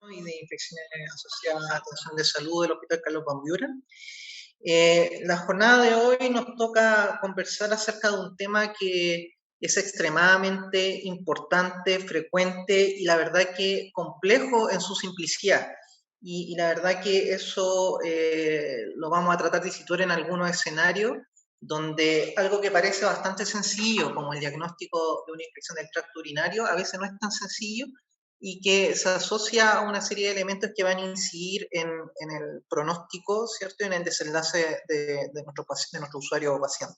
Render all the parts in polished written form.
y de infecciones asociadas a atención de salud del Hospital Carlos Bambiura. La jornada de hoy nos toca conversar acerca de un tema que es extremadamente importante, frecuente y la verdad que complejo en su simplicidad. Y la verdad que eso lo vamos a tratar de situar en algunos escenarios donde algo que parece bastante sencillo, como el diagnóstico de una infección del tracto urinario, a veces no es tan sencillo y que se asocia a una serie de elementos que van a incidir en el pronóstico, ¿cierto? Y en el desenlace de nuestro usuario o paciente.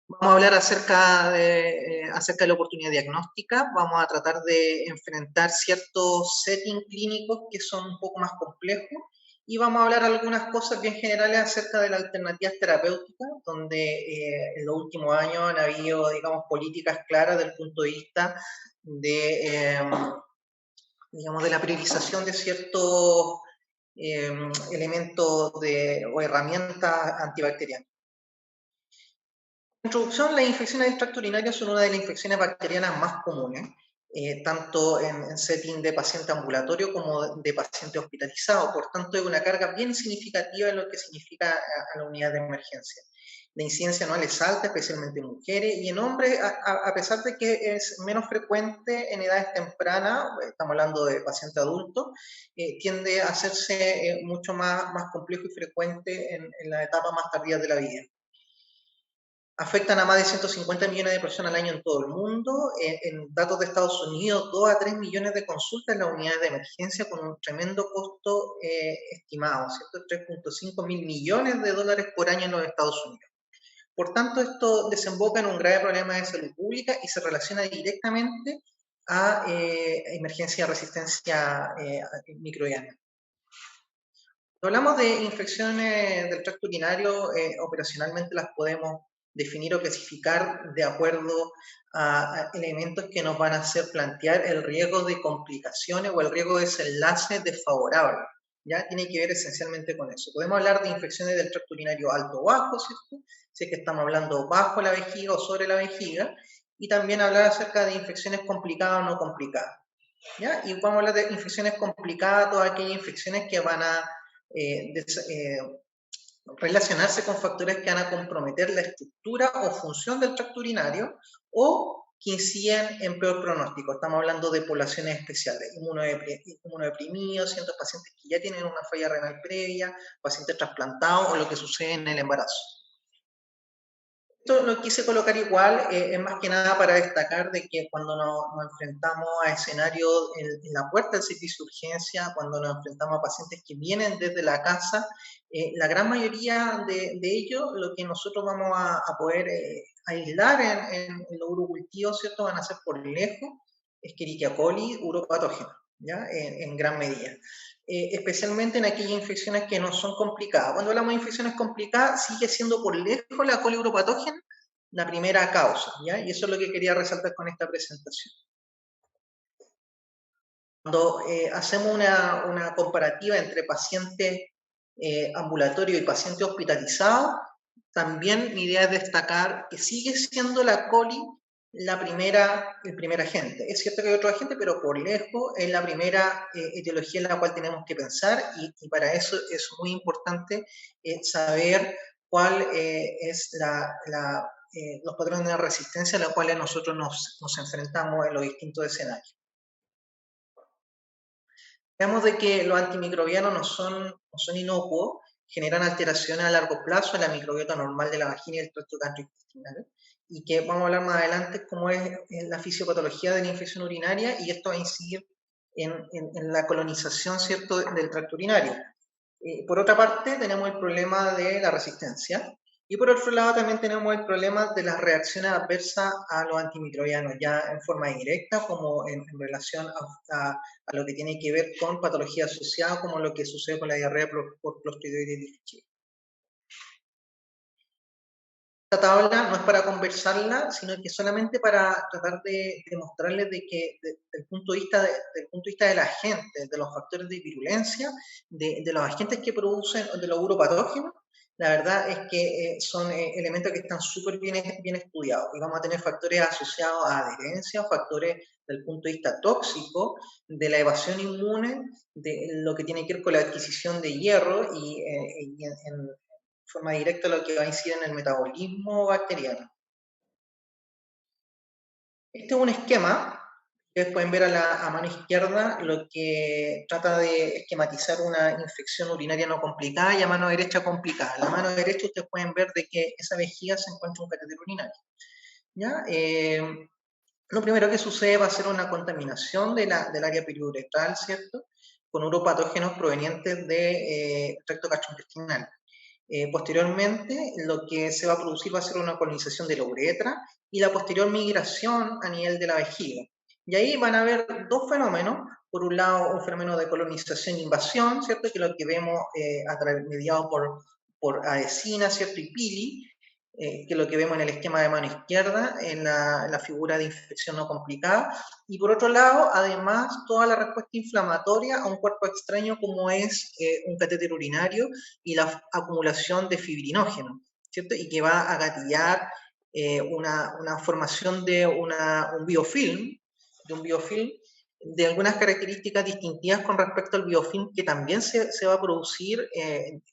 Vamos a hablar acerca de la oportunidad diagnóstica, vamos a tratar de enfrentar ciertos settings clínicos que son un poco más complejos y vamos a hablar algunas cosas bien generales acerca de las alternativas terapéuticas, donde en los últimos años han habido, digamos, políticas claras desde el punto de vista de, digamos, de la priorización de ciertos elementos o herramientas antibacterianas. En introducción, las infecciones del tracto urinario son una de las infecciones bacterianas más comunes, tanto en setting de paciente ambulatorio como de paciente hospitalizado. Por tanto, es una carga bien significativa en lo que significa a la unidad de emergencia. La incidencia anual es alta, especialmente en mujeres, y en hombres, a pesar de que es menos frecuente en edades tempranas, estamos hablando de paciente adulto, tiende a hacerse mucho más complejo y frecuente en la etapa más tardía de la vida. Afectan a más de 150 millones de personas al año en todo el mundo. En datos de Estados Unidos, 2 a 3 millones de consultas en las unidades de emergencia con un tremendo costo estimado, ¿cierto? 3.5 mil millones de dólares por año en los Estados Unidos. Por tanto, esto desemboca en un grave problema de salud pública y se relaciona directamente a emergencia de resistencia microbiana. Cuando hablamos de infecciones del tracto urinario, operacionalmente las podemos definir o clasificar de acuerdo a elementos que nos van a hacer plantear el riesgo de complicaciones o el riesgo de desenlace desfavorable. ¿Ya? Tiene que ver esencialmente con eso. Podemos hablar de infecciones del tracto urinario alto o bajo, ¿cierto? Si es que estamos hablando bajo la vejiga o sobre la vejiga, y también hablar acerca de infecciones complicadas o no complicadas. ¿Ya? Y vamos a hablar de infecciones complicadas, todas aquellas infecciones que van a relacionarse con factores que van a comprometer la estructura o función del tracto urinario o que inciden en peor pronóstico. Estamos hablando de poblaciones especiales, inmunodeprimidos, ciertos pacientes que ya tienen una falla renal previa, pacientes trasplantados o lo que sucede en el embarazo. Esto lo quise colocar igual, es más que nada para destacar de que cuando nos enfrentamos a escenarios en la puerta del servicio de urgencia, cuando nos enfrentamos a pacientes que vienen desde la casa, la gran mayoría de ellos, lo que nosotros vamos a poder aislar en los urocultivos, ¿cierto? Van a ser por lejos Escherichia coli uropatógena, ¿ya? En gran medida. Especialmente en aquellas infecciones que no son complicadas. Cuando hablamos de infecciones complicadas, sigue siendo por lejos la coli uropatógena la primera causa, ¿ya? Y eso es lo que quería resaltar con esta presentación. Cuando hacemos una comparativa entre pacientes ambulatorios y pacientes hospitalizados, también mi idea es destacar que sigue siendo la coli el primer agente. Es cierto que hay otro agente, pero por lejos es la primera etiología en la cual tenemos que pensar y para eso es muy importante saber cuál es los patrones de resistencia a los cuales nosotros nos enfrentamos en los distintos escenarios. Veamos de que los antimicrobianos no son inocuos, generan alteraciones a largo plazo en la microbiota normal de la vagina y el tracto gastrointestinal, y que vamos a hablar más adelante cómo es la fisiopatología de la infección urinaria, y esto va a incidir en la colonización, ¿cierto?, del tracto urinario. Por otra parte, tenemos el problema de la resistencia, y por otro lado también tenemos el problema de las reacciones adversas a los antimicrobianos, ya en forma directa como en relación a lo que tiene que ver con patología asociada, como lo que sucede con la diarrea por Clostridium difficile. Esta tabla no es para conversarla, sino que solamente para tratar de demostrarles de que desde el punto de vista de la gente, de los factores de virulencia, de los agentes que producen, de los uropatógenos, la verdad es que son elementos que están súper bien estudiados y vamos a tener factores asociados a adherencia, factores del punto de vista tóxico, de la evasión inmune, de lo que tiene que ver con la adquisición de hierro y en forma directa lo que va a incidir en el metabolismo bacteriano. Este es un esquema. Ustedes pueden ver a mano izquierda lo que trata de esquematizar una infección urinaria no complicada y a mano derecha complicada. A la mano derecha ustedes pueden ver de que esa vejiga se encuentra un catéter urinario. ¿Ya? Lo primero que sucede va a ser una contaminación del área periuretral, ¿cierto? Con uropatógenos provenientes del tracto gastrointestinal. Posteriormente, lo que se va a producir va a ser una colonización de la uretra y la posterior migración a nivel de la vejiga. Y ahí van a haber dos fenómenos. Por un lado, un fenómeno de colonización e invasión, ¿cierto? Que es lo que vemos mediado por adesina, ¿cierto? Y pili, que es lo que vemos en el esquema de mano izquierda, en la figura de infección no complicada. Y por otro lado, además, toda la respuesta inflamatoria a un cuerpo extraño como es un catéter urinario y la acumulación de fibrinógeno, ¿cierto? Y que va a gatillar una formación de un biofilm, de algunas características distintivas con respecto al biofilm que también se va a producir en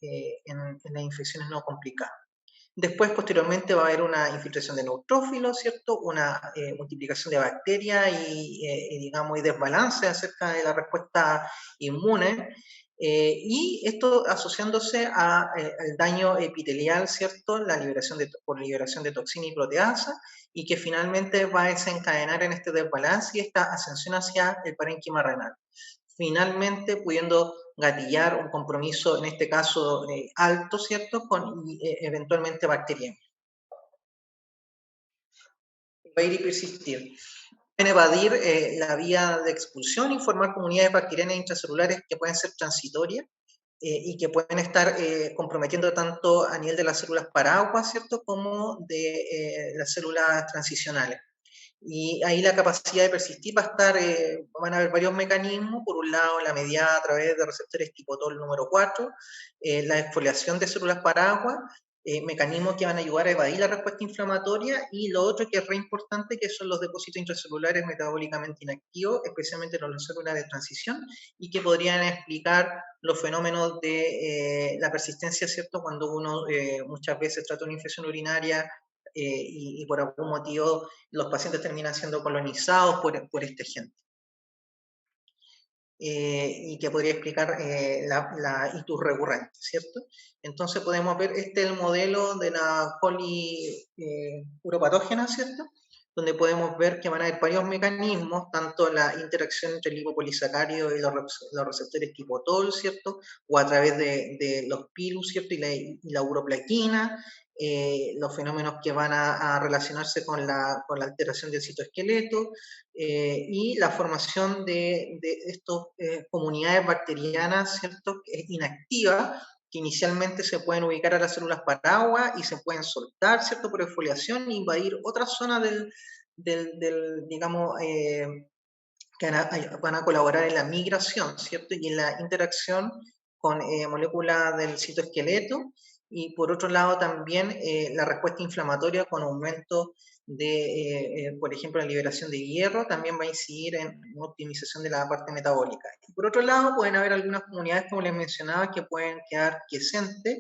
las infecciones no complicadas. Después, posteriormente, va a haber una infiltración de neutrófilos, ¿cierto? Una multiplicación de bacterias digamos, y desbalance acerca de la respuesta inmune. Y esto asociándose al daño epitelial, ¿cierto? Por liberación de toxina y proteasa, y que finalmente va a desencadenar en este desbalance y esta ascensión hacia el parénquima renal. Finalmente pudiendo gatillar un compromiso, en este caso alto, ¿cierto?, con eventualmente bacteriemia. Va a ir y persistir. Pueden evadir la vía de expulsión y formar comunidades bacterianas intracelulares que pueden ser transitorias y que pueden estar comprometiendo tanto a nivel de las células paraguas, ¿cierto?, como de las células transicionales. Y ahí la capacidad de persistir va a estar, van a haber varios mecanismos, por un lado la mediada a través de receptores tipo TOL número 4, la exfoliación de células paraguas, mecanismos que van a ayudar a evadir la respuesta inflamatoria, y lo otro que es re importante, que son los depósitos intracelulares metabólicamente inactivos, especialmente las células de transición, y que podrían explicar los fenómenos de la persistencia, ¿cierto?, cuando uno muchas veces trata una infección urinaria y por algún motivo los pacientes terminan siendo colonizados por este agente. Y que podría explicar la itus recurrente, ¿cierto? Entonces podemos ver, este es el modelo de la poliuropatógena, ¿cierto? Donde podemos ver que van a haber varios mecanismos, tanto la interacción entre el lipopolisacárido y los receptores tipo TOL, ¿cierto? O a través de los pilus, ¿cierto? Y la uroplaquina, los fenómenos que van a relacionarse con la alteración del citoesqueleto, y la formación de estas comunidades bacterianas, ¿cierto?, inactivas, que inicialmente se pueden ubicar a las células paraguas y se pueden soltar, ¿cierto?, por exfoliación e invadir otras zonas digamos, que van a colaborar en la migración, ¿cierto?, y en la interacción con moléculas del citoesqueleto, y por otro lado también la respuesta inflamatoria con aumento de, por ejemplo, la liberación de hierro, también va a incidir en una optimización de la parte metabólica. Y por otro lado, pueden haber algunas comunidades, como les mencionaba, que pueden quedar quiescentes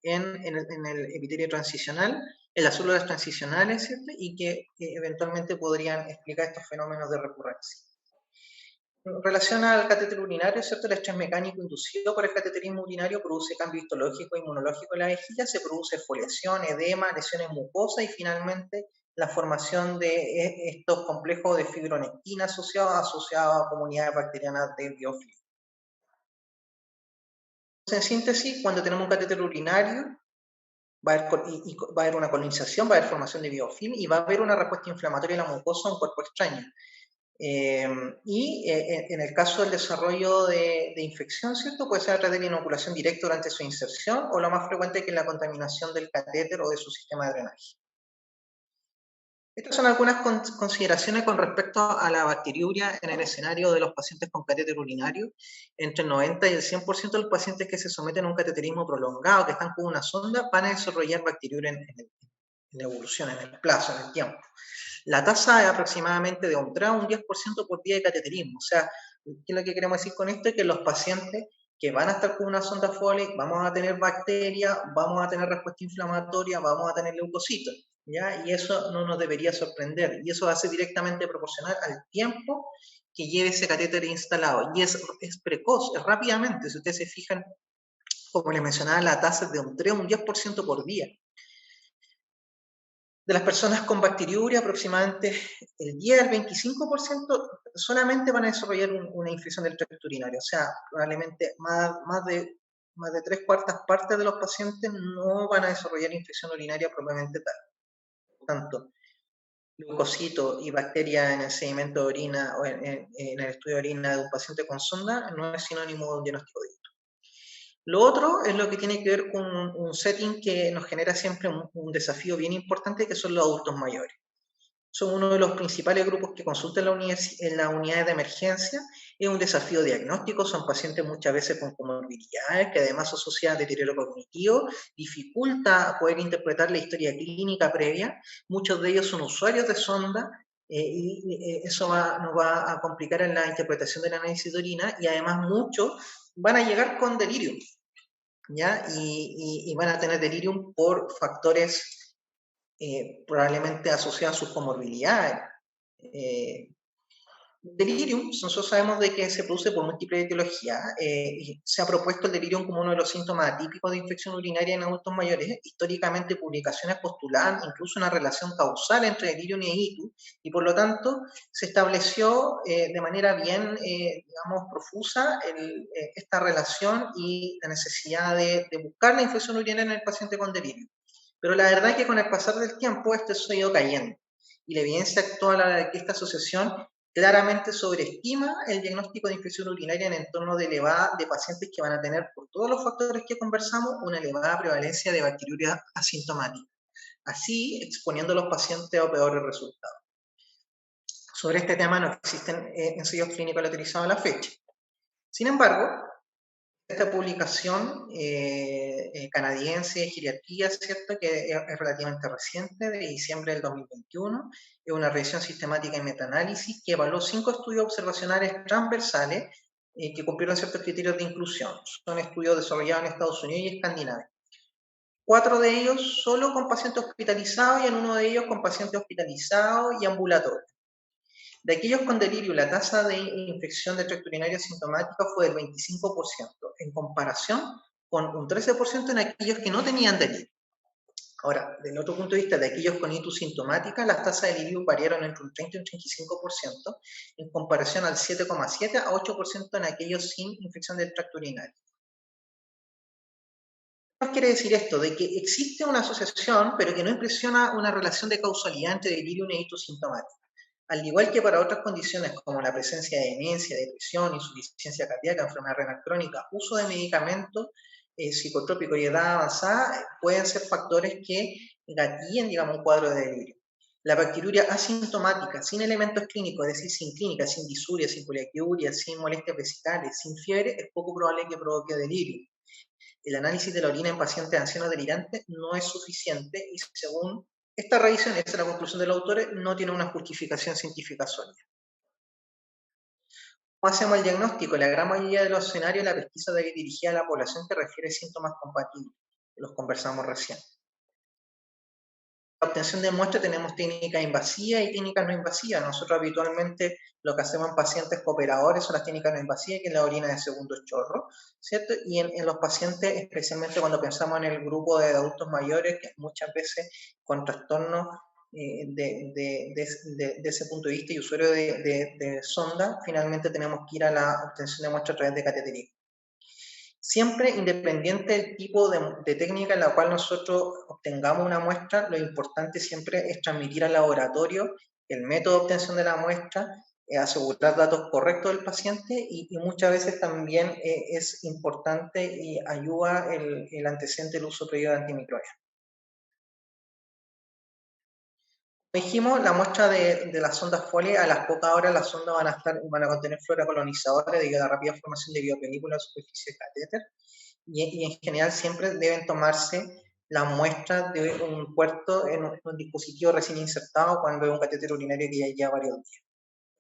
en el epitelio transicional, en las células transicionales, ¿cierto?, y que eventualmente podrían explicar estos fenómenos de recurrencia. En relación al catéter urinario, ¿cierto? El estrés mecánico inducido por el cateterismo urinario produce cambio histológico e inmunológico en la vejiga, se produce exfoliación, edema, lesiones mucosas y finalmente la formación de estos complejos de fibronectina asociados a comunidades bacterianas de biofilm. En síntesis, cuando tenemos un catéter urinario, va a haber una colonización, va a haber formación de biofilm y va a haber una respuesta inflamatoria en la mucosa a un cuerpo extraño. En el caso del desarrollo de infección, ¿cierto?, puede ser a través de la inoculación directa durante su inserción, o lo más frecuente que es la contaminación del catéter o de su sistema de drenaje. Estas son algunas consideraciones con respecto a la bacteriuria en el escenario de los pacientes con catéter urinario. Entre el 90 y el 100% de los pacientes que se someten a un cateterismo prolongado, que están con una sonda, van a desarrollar bacteriuria en la evolución, en el plazo, en el tiempo. La tasa es aproximadamente de un 3 a un 10% por día de cateterismo. O sea, ¿qué es lo que queremos decir con esto? Es que los pacientes que van a estar con una sonda Foley, vamos a tener bacterias, vamos a tener respuesta inflamatoria, vamos a tener leucocitos, ¿ya? Y eso no nos debería sorprender, y eso va a ser directamente proporcional al tiempo que lleve ese catéter instalado, y es precoz, es rápidamente. Si ustedes se fijan, como les mencionaba, la tasa es de un 3 a un 10% por día. De las personas con bacteriuria, aproximadamente el 10 al 25% solamente van a desarrollar una infección del tracto urinario. O sea, probablemente más de 3/4 partes de los pacientes no van a desarrollar infección urinaria propiamente tal. Por tanto, leucocitos y bacterias en el sedimento de orina o en el estudio de orina de un paciente con sonda no es sinónimo de un diagnóstico de. Lo otro es lo que tiene que ver con un setting que nos genera siempre un desafío bien importante, que son los adultos mayores. Son uno de los principales grupos que consultan en las unidades de emergencia. Es un desafío diagnóstico, son pacientes muchas veces con comorbilidades, que además asocian deterioro cognitivo, dificulta poder interpretar la historia clínica previa. Muchos de ellos son usuarios de sonda, y eso nos va a complicar en la interpretación del análisis de orina, y además muchos van a llegar con delirium, ¿ya? Y van a tener delirium por factores probablemente asociados a sus comorbilidades. Delirium, nosotros sabemos de que se produce por múltiples etiologías, y se ha propuesto el delirium como uno de los síntomas atípicos de infección urinaria en adultos mayores. Históricamente, publicaciones postulaban incluso una relación causal entre delirium y ictus, y por lo tanto se estableció de manera bien, digamos, profusa esta relación y la necesidad de buscar la infección urinaria en el paciente con delirium. Pero la verdad es que con el pasar del tiempo esto se ha ido cayendo, y la evidencia actual de que esta asociación claramente sobreestima el diagnóstico de infección urinaria en entorno de pacientes que van a tener, por todos los factores que conversamos, una elevada prevalencia de bacteriuria asintomática, así exponiendo a los pacientes a peores resultados. Sobre este tema no existen ensayos clínicos autorizados a la fecha. Sin embargo, esta publicación canadiense de geriatría, ¿cierto?, que es relativamente reciente, de diciembre del 2021, es una revisión sistemática y metaanálisis que evaluó 5 estudios observacionales transversales que cumplieron ciertos criterios de inclusión. Son estudios desarrollados en Estados Unidos y Escandinavia. 4 de ellos solo con pacientes hospitalizados, y en uno de ellos con pacientes hospitalizados y ambulatorios. De aquellos con delirio, la tasa de infección de tracto urinario asintomática fue del 25%, en comparación con un 13% en aquellos que no tenían delirio. Ahora, del otro punto de vista, de aquellos con itus sintomática, las tasas de delirio variaron entre un 30 y un 35%, en comparación al 7,7 a 8% en aquellos sin infección del tracto urinario. ¿Qué quiere decir esto? De que existe una asociación, pero que no impresiona una relación de causalidad entre delirio y itus sintomática. Al igual que para otras condiciones como la presencia de demencia, depresión, insuficiencia cardíaca, enfermedad renal crónica, uso de medicamentos psicotrópicos y edad avanzada, pueden ser factores que gatillen, digamos, un cuadro de delirio. La bacteriuria asintomática, sin elementos clínicos, es decir, sin clínica, sin disuria, sin poliaquiuria, sin molestias vesicales, sin fiebre, es poco probable que provoque delirio. El análisis de la orina en pacientes ancianos delirantes no es suficiente, y según esta revisión, esta es la conclusión de los autores, no tiene una justificación científica sólida. ¿Cómo hacemos el diagnóstico? En la gran mayoría de los escenarios, la pesquisa dirigida a la población que refiere síntomas compatibles, que los conversamos recién. La obtención de muestras tenemos técnicas invasivas y técnicas no invasivas. Nosotros habitualmente lo que hacemos en pacientes cooperadores son las técnicas no invasivas, que es la orina de segundo chorro, ¿cierto? Y en los pacientes, especialmente cuando pensamos en el grupo de adultos mayores, que muchas veces con trastornos de ese punto de vista y usuario de sonda, finalmente tenemos que ir a la obtención de muestras a través de cateterismo. Siempre, independiente del tipo de técnica en la cual nosotros obtengamos una muestra, lo importante siempre es transmitir al laboratorio el método de obtención de la muestra, asegurar datos correctos del paciente, y muchas veces también es importante y ayuda el antecedente del uso previo de antimicrobianos. Dijimos, la muestra de las sondas Foley, a las pocas horas las sondas van a contener flora colonizadora debido a la rápida formación de biopelículas en superficie de catéter, y en general siempre deben tomarse las muestras de un puerto en un dispositivo recién insertado cuando es un catéter urinario que ya lleva varios días.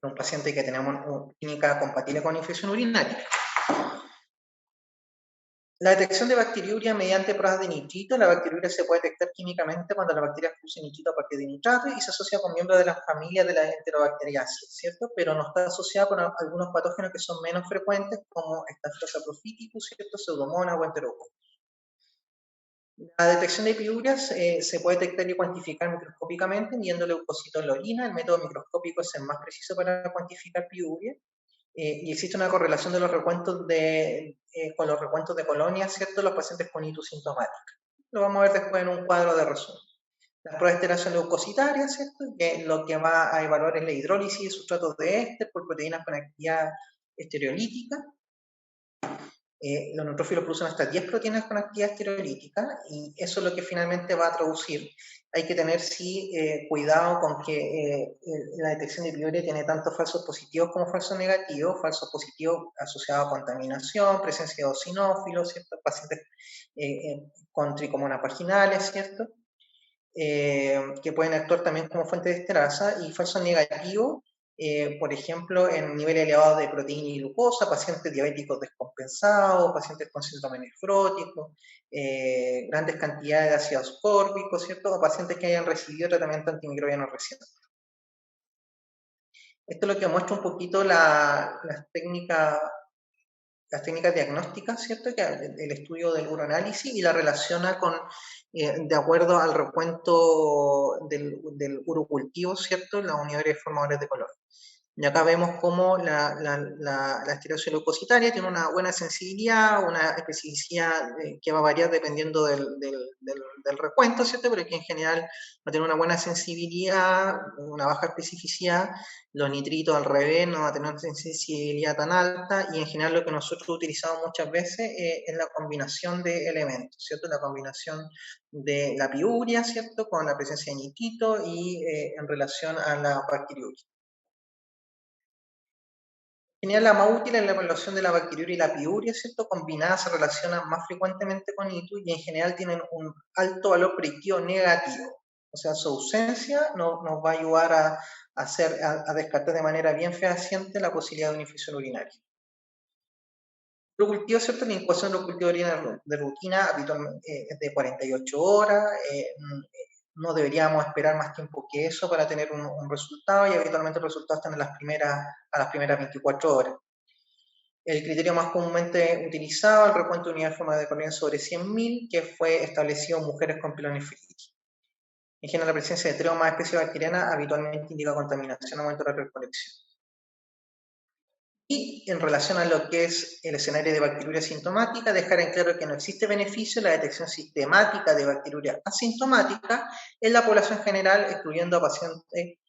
Un paciente que tenemos una clínica compatible con infección urinaria. La detección de bacteriuria mediante pruebas de nitrito. La bacteriuria se puede detectar químicamente cuando la bacteria produce nitrito a partir de nitrato y se asocia con miembros de la familia de las enterobacteriaceae, ¿cierto? Pero no está asociada con algunos patógenos que son menos frecuentes, como Staphylococcus prophyticus, ¿cierto? Pseudomonas o Enterococcus. La detección de epiurias se puede detectar y cuantificar microscópicamente midiendo leucocitos en la orina. El método microscópico es el más preciso para cuantificar piuria. Y existe una correlación de los recuentos con los recuentos de colonias, ¿cierto? Los pacientes con ITU sintomática. Lo vamos a ver después en un cuadro de resumen. Las pruebas de alteración leucocitaria, ¿cierto? Que lo que va a evaluar es la hidrólisis de sustratos de éster por proteínas con actividad estereolítica. Los neutrófilos producen hasta 10 proteínas con actividad estereolítica y eso es lo que finalmente va a traducir. Hay que tener, sí, cuidado con que la detección de piuria tiene tanto falsos positivos como falsos negativos. Falsos positivos asociados a contaminación, presencia de eosinófilos, ¿cierto? Pacientes con tricomonas vaginales, ¿cierto? Que pueden actuar también como fuente de esterasa, y falsos negativos, por ejemplo, en niveles elevados de proteína y glucosa, pacientes diabéticos descompensados, pacientes con síndrome nefrótico, grandes cantidades de ácido ascórbico, ¿cierto? O pacientes que hayan recibido tratamiento antimicrobiano reciente. Esto es lo que muestra un poquito las técnicas diagnósticas, ¿cierto? Que el estudio del uroanálisis, y la relaciona con, de acuerdo al recuento del urocultivo, ¿cierto? Las unidades formadores de color. Y acá vemos cómo la estereosis leucocitaria tiene una buena sensibilidad, una especificidad que va a variar dependiendo del recuento, ¿cierto? Pero que en general va a tener una buena sensibilidad, una baja especificidad. Los nitritos al revés no va a tener una sensibilidad tan alta, y en general lo que nosotros utilizamos muchas veces es la combinación de elementos, ¿cierto? La combinación de la piuria, ¿cierto? Con la presencia de nitrito y en relación a la bacteriuria. En general, la más útil es la evaluación de la bacteriuria y la piuria, ¿cierto? Combinadas se relacionan más frecuentemente con ITU y en general tienen un alto valor predictivo negativo. O sea, su ausencia nos va a ayudar a descartar de manera bien fehaciente la posibilidad de una infección urinaria. Los cultivos, ¿cierto? La incubación de los cultivos de orina de rutina habitualmente es de 48 horas. No deberíamos esperar más tiempo que eso para tener un resultado, y habitualmente los resultados están a las primeras 24 horas. El criterio más comúnmente utilizado, el recuento de unidades de forma de colonia sobre 100.000, que fue establecido en mujeres con pielonefritis. En general, la presencia de 3 o más especies bacterianas habitualmente indica contaminación o aumento de la recolección. Y en relación a lo que es el escenario de bacteriuria asintomática, dejar en claro que no existe beneficio en la detección sistemática de bacteriuria asintomática en la población general, excluyendo a pacientes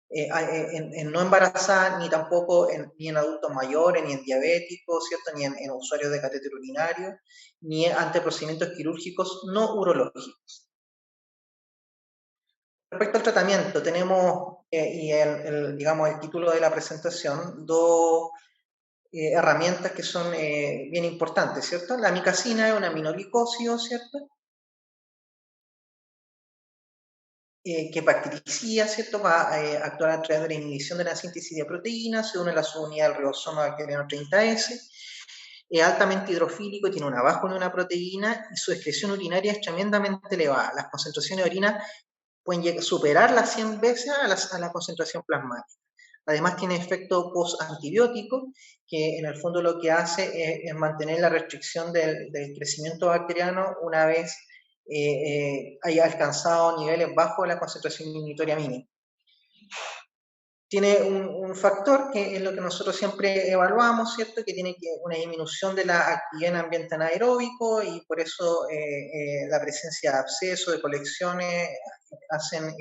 en no embarazadas, ni tampoco ni en adultos mayores, ni en diabéticos, ¿cierto? Ni en usuarios de catéter urinario, ni ante procedimientos quirúrgicos no urológicos. Respecto al tratamiento, tenemos, y digamos, el título de la presentación, dos herramientas que son bien importantes, ¿cierto? La amicacina es un aminoglicósido, ¿cierto? Que bactericida, ¿cierto? Va a actuar a través de la inhibición de la síntesis de proteínas, se une a la subunidad del ribosoma bacteriano 30S, es altamente hidrofílico, tiene una baja unión a proteína y su excreción urinaria es tremendamente elevada. Las concentraciones de orina pueden superar las 100 veces a la concentración plasmática. Además tiene efecto post-antibiótico, que en el fondo lo que hace es mantener la restricción del crecimiento bacteriano una vez haya alcanzado niveles bajos de la concentración inhibitoria mínima. Tiene un factor que es lo que nosotros siempre evaluamos, ¿cierto? Que tiene una disminución de la actividad en ambiente anaeróbico, y por eso la presencia de abscesos, de colecciones, hacen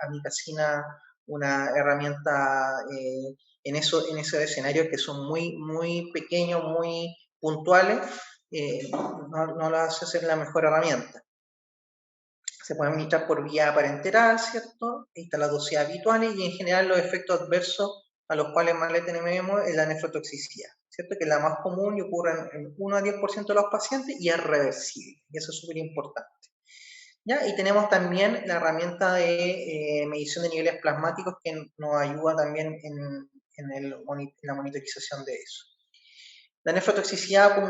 amicacina una herramienta en esos escenarios que son muy, muy pequeños, muy puntuales, no lo hace ser la mejor herramienta. Se puede administrar por vía parenteral, ¿cierto? Ahí están las dosis habituales y en general los efectos adversos a los cuales más le tememos es la nefrotoxicidad, ¿cierto? Que es la más común y ocurre en 1 a 10% de los pacientes y es reversible, y eso es súper importante. ¿Ya? Y tenemos también la herramienta de medición de niveles plasmáticos que nos ayuda también en la monitorización de eso. La nefrotoxicidad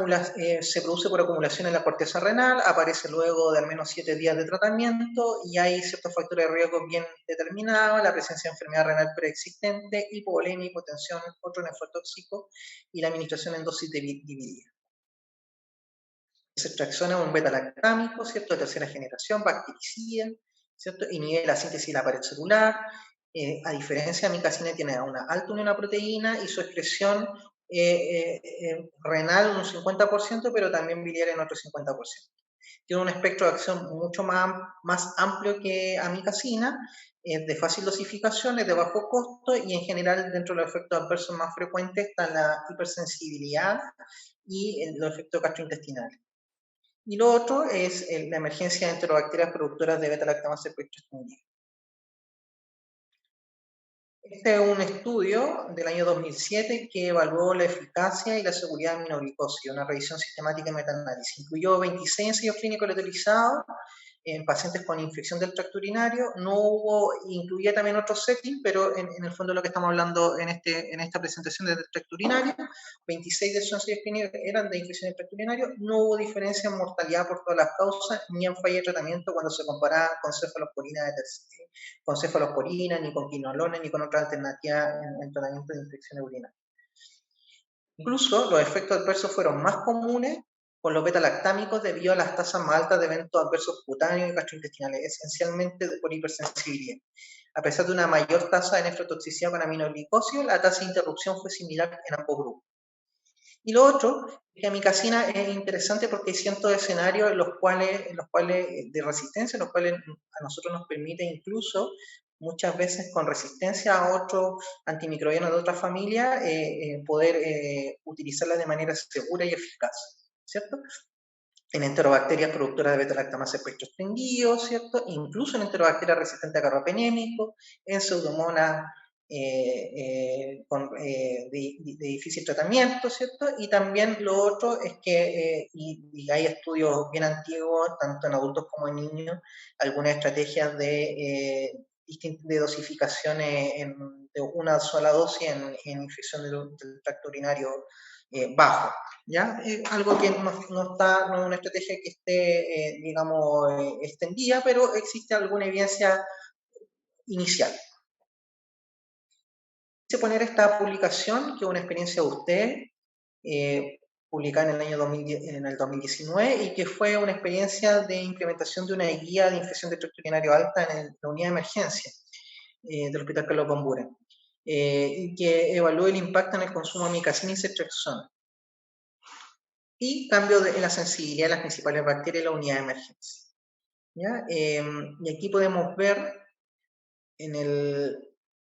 se produce por acumulación en la corteza renal, aparece luego de al menos 7 días de tratamiento y hay ciertos factores de riesgo bien determinados, la presencia de enfermedad renal preexistente, hipovolemia, hipotensión, otro nefrotóxico y la administración en dosis dividida. Ceftriaxona es un beta-lactámico, ¿cierto? De tercera generación, bactericida, ¿cierto? Inhibe la síntesis de la pared celular. A diferencia de amicacina, tiene una alta unión a proteína y su excreción renal un 50%, pero también biliar en otro 50%. Tiene un espectro de acción mucho más amplio que amicacina, de fácil dosificación, es de bajo costo y en general dentro de los efectos adversos más frecuentes están la hipersensibilidad y los efectos gastrointestinales. Y lo otro es la emergencia de enterobacterias productoras de beta-lactamasa extendida. Este es un estudio del año 2007 que evaluó la eficacia y la seguridad de aminoglucosa, una revisión sistemática y metaanálisis. Incluyó 26 ensayos clínicos autorizados en pacientes con infección del tracto urinario. Incluía también otros settings, pero en el fondo lo que estamos hablando en esta presentación del tracto urinario, 26 de esos ensayos clínicos eran de infección del tracto urinario. No hubo diferencia en mortalidad por todas las causas, ni en falla de tratamiento cuando se comparaba con cefalosporina, ni con quinolona, ni con otra alternativa en tratamiento de infecciones urinarias. Incluso los efectos adversos fueron más comunes con los beta-lactámicos debido a las tasas más altas de eventos adversos cutáneos y gastrointestinales, esencialmente por hipersensibilidad. A pesar de una mayor tasa de nefrotoxicidad con aminoglicosio, la tasa de interrupción fue similar en ambos grupos. Y lo otro es que amicacina es interesante porque hay cientos de escenarios en los cuales de resistencia, en los cuales a nosotros nos permite incluso muchas veces con resistencia a otros antimicrobianos de otra familia poder utilizarla de manera segura y eficaz, ¿cierto? En enterobacterias productoras de beta-lactamasa espectro extendido, ¿cierto? Incluso en enterobacterias resistentes a carbapenémico, en pseudomonas de difícil tratamiento, ¿cierto? Y también lo otro es que, y hay estudios bien antiguos, tanto en adultos como en niños, algunas estrategias de dosificaciones de una sola dosis en infección del tracto urinario bajo, ¿ya? Algo que no es una estrategia que esté, digamos, extendida, pero existe alguna evidencia inicial. Quise poner esta publicación, que es una experiencia de usted, publicada en el año 2019, y que fue una experiencia de implementación de una guía de infección de tracto urinario alta en la unidad de emergencia del Hospital Carlos Von Buren, y que evalúa el impacto en el consumo de amicacina y ceftriaxona y cambio en la sensibilidad de las principales bacterias en la unidad de emergencia. ¿Ya? Y aquí podemos ver en el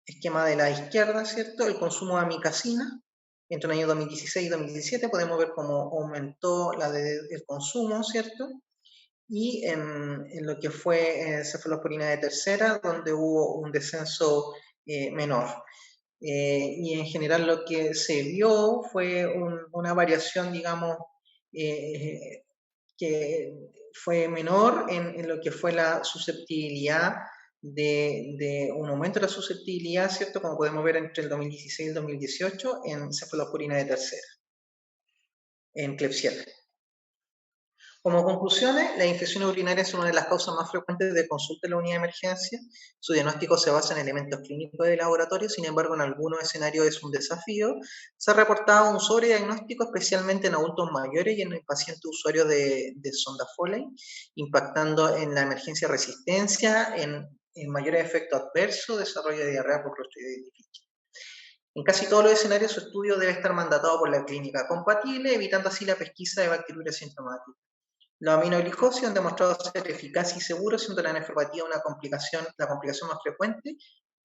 esquema de la izquierda, ¿cierto? El consumo de amicacina entre el año 2016 y 2017, podemos ver cómo aumentó el consumo, ¿cierto? Y en lo que fue cefalosporina de tercera, donde hubo un descenso menor. Y en general lo que se vio fue una variación, digamos, que fue menor en lo que fue la susceptibilidad de un aumento de la susceptibilidad, ¿cierto? Como podemos ver entre el 2016 y el 2018 en cefalosporina de tercera, en Klebsiella. Como conclusiones, las infecciones urinarias son una de las causas más frecuentes de consulta en la unidad de emergencia. Su diagnóstico se basa en elementos clínicos de laboratorio, sin embargo, en algunos escenarios es un desafío. Se ha reportado un sobrediagnóstico, especialmente en adultos mayores y en el paciente usuario de sonda Foley, impactando en la emergencia resistencia, en mayores efectos adversos, desarrollo de diarrea por clostriditis difícil. En casi todos los escenarios, su estudio debe estar mandatado por la clínica compatible, evitando así la pesquisa de bacteriuria sintomática. Los aminoglicosidos han demostrado ser eficaces y seguros, siendo la nefropatía la complicación más frecuente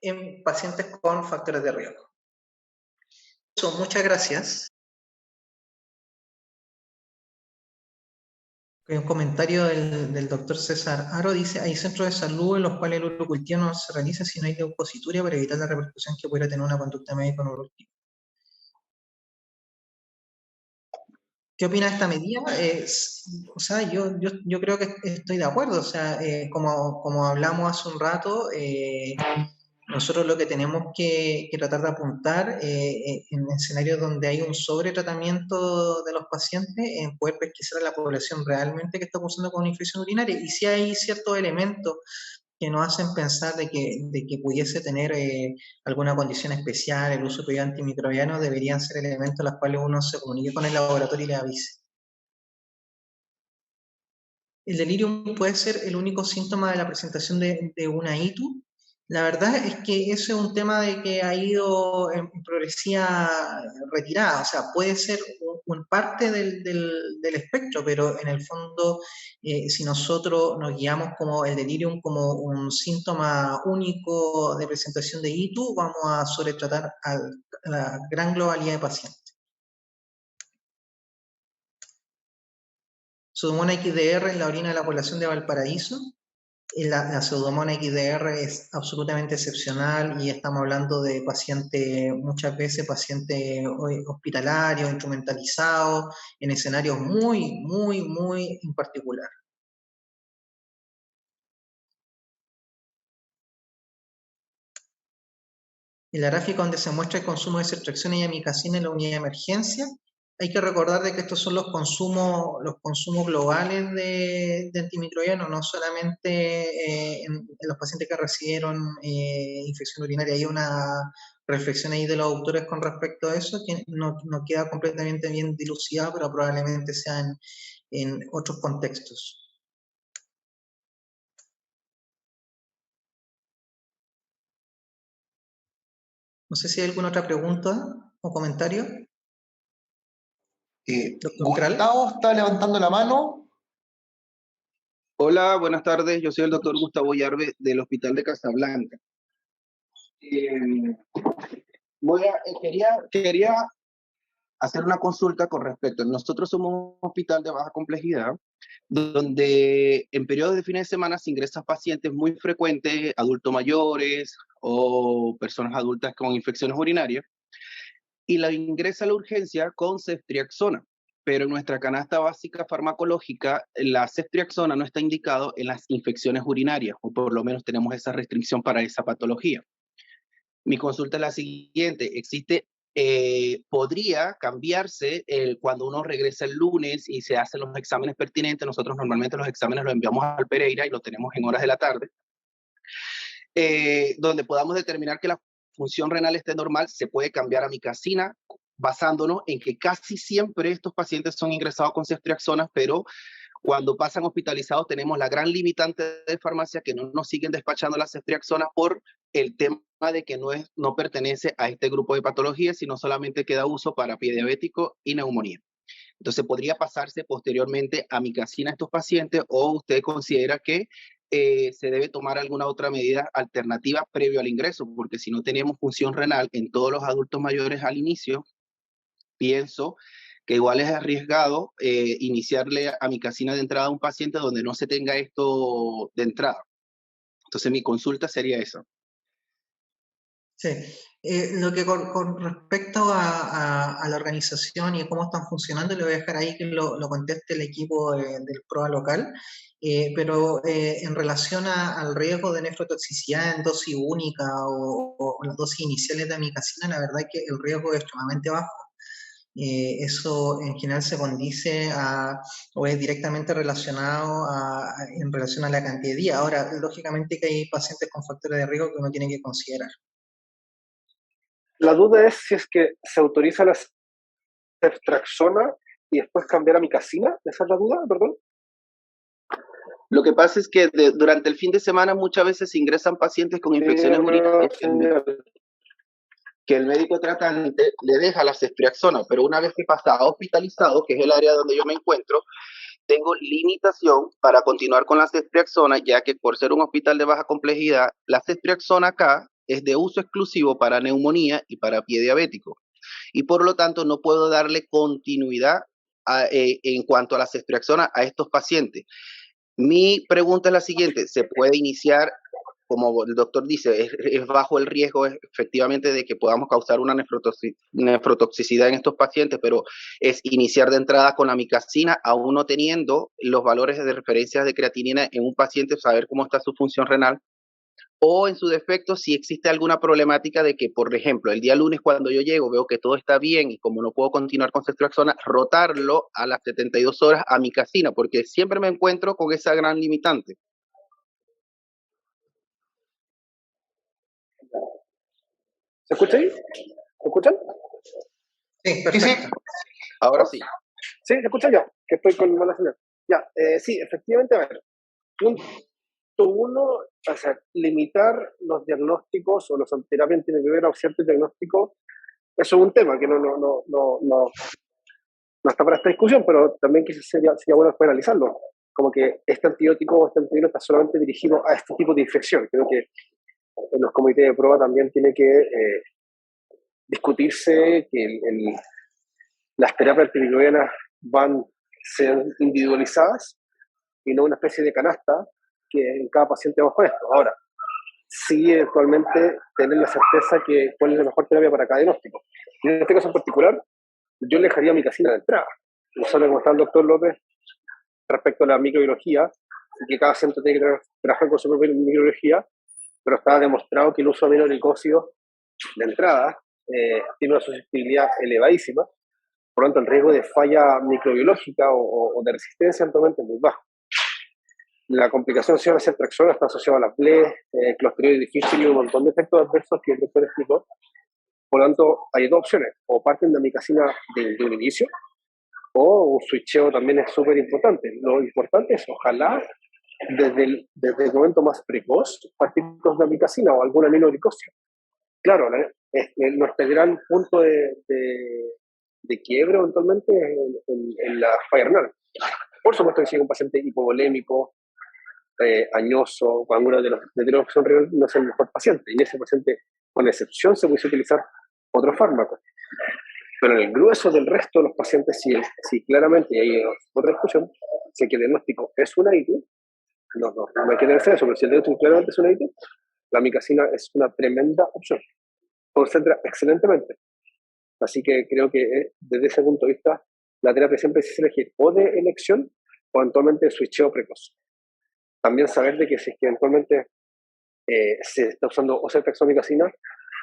en pacientes con factores de riesgo. Muchas gracias. Hay un comentario del doctor César Aro, dice, hay centros de salud en los cuales el urocultivo no se realiza si no hay depositoria para evitar la repercusión que pudiera tener una conducta médica en urocultivo. ¿Qué opina de esta medida? O sea, yo creo que estoy de acuerdo. O sea, como hablamos hace un rato, nosotros lo que tenemos que tratar de apuntar en escenarios donde hay un sobretratamiento de los pacientes, en poder pesquisar a la población realmente que está cursando con una infección urinaria. Y si hay ciertos elementos que nos hacen pensar de que pudiese tener alguna condición especial, el uso de antimicrobianos, deberían ser elementos a los cuales uno se comunique con el laboratorio y le avise. El delirium puede ser el único síntoma de la presentación de una ITU. La verdad es que ese es un tema de que ha ido en progresiva retirada, o sea, puede ser un parte del espectro, pero en el fondo, si nosotros nos guiamos como el delirium como un síntoma único de presentación de ITU, vamos a sobretratar a la gran globalidad de pacientes. Pseudomonas XDR en la orina de la población de Valparaíso. La Pseudomonas XDR es absolutamente excepcional y estamos hablando de pacientes, muchas veces pacientes hospitalarios, instrumentalizados, en escenarios muy en particular. En la gráfica donde se muestra el consumo de ceftriaxona y amicacina en la unidad de emergencia, hay que recordar de que estos son los consumos globales de antimicrobianos, no solamente en los pacientes que recibieron infección urinaria. Hay una reflexión ahí de los autores con respecto a eso que no queda completamente bien dilucidada, pero probablemente sea en otros contextos. No sé si hay alguna otra pregunta o comentario. Doctor Kral. Gustavo está levantando la mano. Hola, buenas tardes. Yo soy el doctor Gustavo Yarbe del Hospital de Casablanca. Quería hacer una consulta con respecto. Nosotros somos un hospital de baja complejidad, donde en periodos de fines de semana se ingresan pacientes muy frecuentes, adultos mayores o personas adultas con infecciones urinarias, y la ingresa a la urgencia con ceftriaxona. Pero en nuestra canasta básica farmacológica, la ceftriaxona no está indicado en las infecciones urinarias, o por lo menos tenemos esa restricción para esa patología. Mi consulta es la siguiente: podría cambiarse cuando uno regresa el lunes y se hacen los exámenes pertinentes. Nosotros normalmente los exámenes los enviamos al Pereira y los tenemos en horas de la tarde, donde podamos determinar que la función renal esté normal. Se puede cambiar a amicacina, basándonos en que casi siempre estos pacientes son ingresados con ceftriaxona, pero cuando pasan hospitalizados tenemos la gran limitante de farmacia que no nos siguen despachando la ceftriaxona por el tema de que no pertenece a este grupo de patologías, sino solamente queda uso para pie diabético y neumonía. Entonces podría pasarse posteriormente amicacina a estos pacientes, o usted considera que se debe tomar alguna otra medida alternativa previo al ingreso, porque si no tenemos función renal en todos los adultos mayores al inicio, pienso que igual es arriesgado iniciarle amicacina de entrada a un paciente donde no se tenga esto de entrada. Entonces mi consulta sería esa. Sí, lo que con respecto a la organización y cómo están funcionando, le voy a dejar ahí que lo conteste el equipo del PROA local, pero en relación al riesgo de nefrotoxicidad en dosis única o las dosis iniciales de amicacina, la verdad es que el riesgo es extremadamente bajo. Eso en general se condice o es directamente relacionado en relación a la cantidad de días. Ahora, lógicamente que hay pacientes con factores de riesgo que uno tiene que considerar. La duda es si es que se autoriza la ceftriaxona y después cambiar a amicacina. ¿Esa es la duda? Perdón. Lo que pasa es que durante el fin de semana muchas veces ingresan pacientes con infecciones urinarias que el médico tratante le deja la ceftriaxona, pero una vez que pasa a hospitalizado, que es el área donde yo me encuentro, tengo limitación para continuar con la ceftriaxona, ya que por ser un hospital de baja complejidad, la ceftriaxona acá es de uso exclusivo para neumonía y para pie diabético. Y por lo tanto no puedo darle continuidad en cuanto a la ceftriaxona a estos pacientes. Mi pregunta es la siguiente: ¿se puede iniciar, como el doctor dice, es bajo el riesgo efectivamente de que podamos causar una nefrotoxicidad en estos pacientes, pero es iniciar de entrada con la amicacina, aún no teniendo los valores de referencia de creatinina en un paciente, saber cómo está su función renal? O en su defecto, si existe alguna problemática de que, por ejemplo, el día lunes cuando yo llego veo que todo está bien y como no puedo continuar con ceftriaxona, rotarlo a las 72 horas a amicacina, porque siempre me encuentro con esa gran limitante. ¿Se escucha ahí? ¿Se escuchan? Sí, perfecto. Ahora sí. Sí, ¿se escucha ya? Que estoy con mala señal. Ya, sí, efectivamente, a ver. Punto uno, o sea, limitar los diagnósticos o los antiterapias tienen que ver a ciertos diagnósticos. Eso es un tema que no está para esta discusión, pero también quizás sería bueno poder analizarlo. Como que este antibiótico o este antibiótico está solamente dirigido a este tipo de infección. Creo que en los comités de prueba también tiene que discutirse que las terapias antimicrobianas van a ser individualizadas y no una especie de canasta que en cada paciente vamos con esto. Ahora, sí eventualmente tener la certeza que cuál es la mejor terapia para cada diagnóstico. En este caso en particular, yo le dejaría amicacina de entrada. No solo como está el doctor López respecto a la microbiología, que cada centro tiene que trabajar con su propia microbiología, pero está demostrado que el uso de aminoglicósidos de entrada tiene una susceptibilidad elevadísima, por lo tanto el riesgo de falla microbiológica o de resistencia eventualmente es muy bajo. La complicación asociada a la ceftriaxona está asociada a la PLE, clostridio difícil y un montón de efectos adversos que el doctor explicó. Por lo tanto, hay dos opciones: o parten de amicacina de un inicio, o un switcheo también es súper importante. Lo importante es, ojalá, desde el momento más precoz, partir de amicacina o alguna aminoglicosio. Claro, nuestro gran punto de quiebre eventualmente en la falla renal. Por supuesto que si un paciente hipovolémico, añoso, con alguna de los que son renal, no es el mejor paciente. Y ese paciente, con excepción, se puede utilizar otros fármacos. Pero en el grueso del resto de los pacientes, si claramente, y hay otra discusión, si el diagnóstico es una ITU, no hay que tener eso, pero si el diagnóstico claramente es una ITU, la amicacina es una tremenda opción. Concentra excelentemente. Así que creo que desde ese punto de vista, la terapia siempre se elegir o de elección o eventualmente de switcheo precoz. También saber de que si es que eventualmente se está usando o ceftriaxona,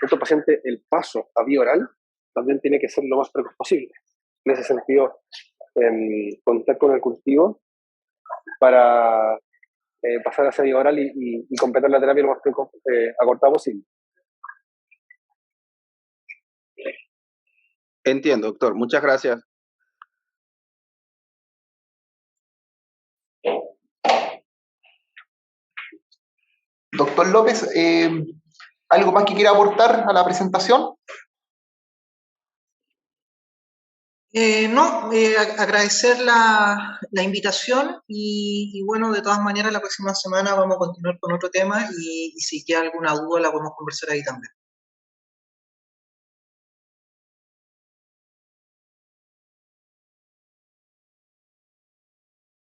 otro paciente, el paso a vía oral también tiene que ser lo más precoz posible. En ese sentido, contar con el cultivo para pasar a esa vía oral y completar la terapia lo más precoz, acortado posible. Entiendo, doctor. Muchas gracias. Doctor López, ¿algo más que quiera aportar a la presentación? No, agradecer la invitación y bueno, de todas maneras la próxima semana vamos a continuar con otro tema y si queda alguna duda la podemos conversar ahí también.